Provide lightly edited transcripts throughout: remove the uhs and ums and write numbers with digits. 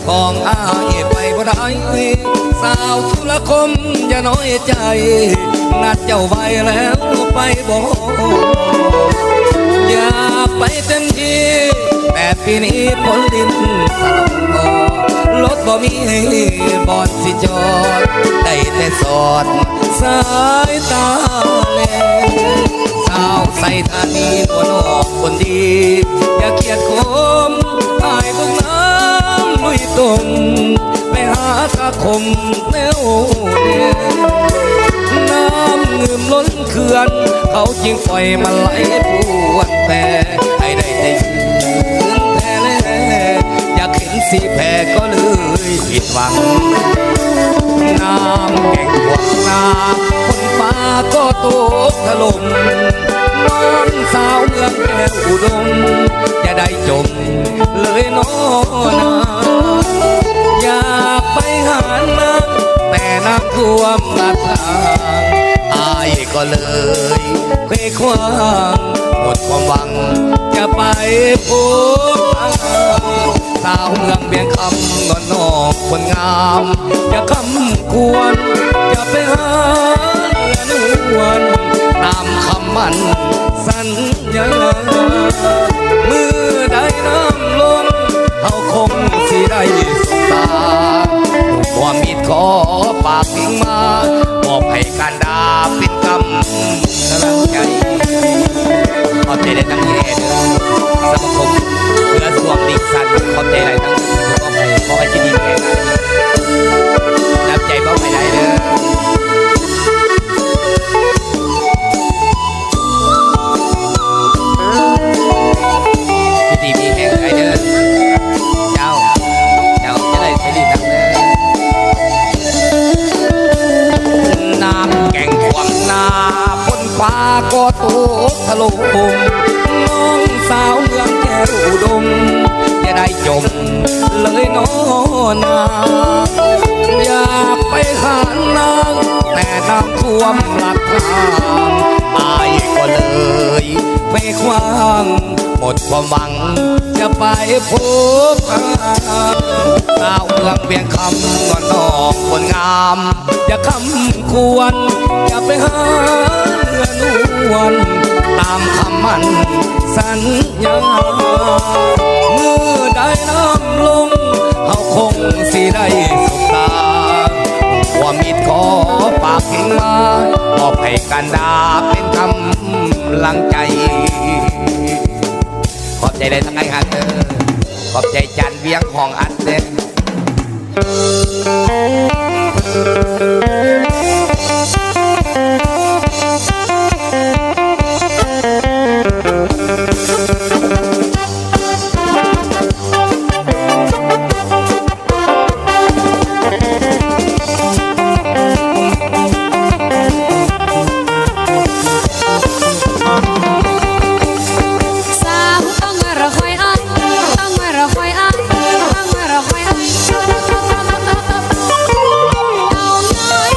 ของอายไปบ่ได้สาวทุลคมอย่าน้อยใจนัดเจ้าไว้แล้วไปบ่อยากไปเต็มที่แต่ปีนี้ฝนดินสลับรถบ่มีบอนสิจอดได้แต่สอดสายตาแลสาวใส่ท่านี้ตัวนอกคนดีอย่าเกียดคมอายตกน้ำลุยตมไปหากะคมแนวเนี่ยน้ำเงื่อมล้นเขื่อนเขาจึงปล่อยมันไหลปวดแต่ให้ได้แต่ยืนแท้แลอยากเห็นสีแพ้ก็เลยผิดหวังน้ำแก่งหวงนาคนฟ้าก็ตกถล่มนอนสาวเมืองแก้วอุดมจะได้จมเลยน้อนาอยากไปหาน้ำแต่น้ำท่วมหน้าทางอายก็เลยเคว้งคว้างหมดความหวังจะไปพบสาวเมืองเบียงคำนอนนอกคนงามอย่าคำควรจะไปหาเนื้อนวลตามคำมันสัญญามือได้น้ำลงเขาคงสิได้สบตาว่ามีดขอปากทิ้งมามอบให้การดาเป็นกำลังใจขอบใจได้ทั้งที่เด้อสมาคมเพื่อสวมดิสันขอบใจหลายทั้งขอบให้ที่ดีแก่กันนับใจบ้างไม่ได้เด้อที่ดีมีแห่งไกลเด้อเจ้าจะได้ไปรีบนักเด้อน้ำแก่งขวางนาฝนฟ้าก็ตกถล่มน้องสาวเมืองแก้วอุดมจะได้จมเลยน้อนาอยากไปหานางแต่น้ำท่วมหลักทางอายก็เลยไปขวางหมดความหวังจะไปพบสาวเมืองเวียงคำนอนนอกคนงามอย่าคำควรอย่าไปหาเงินวันตามคำมันสัญญาเมื่อได้น้ำลงเขาคงสิได้สบตาว่ามีดขอปากเข่งมามอบให้กันดาเป็นกำลังใจขอบใจได้ทั้งไงฮะเธอขอบใจจันเวียงของอัดเด้เอาง่าย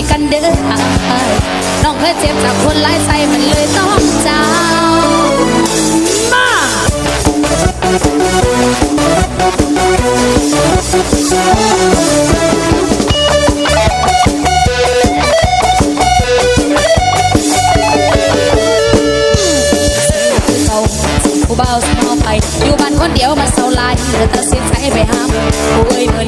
กันเด้อน้องเคยเจ็บจากคนหลายใจมันเลยต้องเจ้ามาผู้เบาสมอไปอยู่บ้านคนเดียวมาเศร้าลายเหลือแต่เสียใจไปห้ามโอ้ยเมื่อ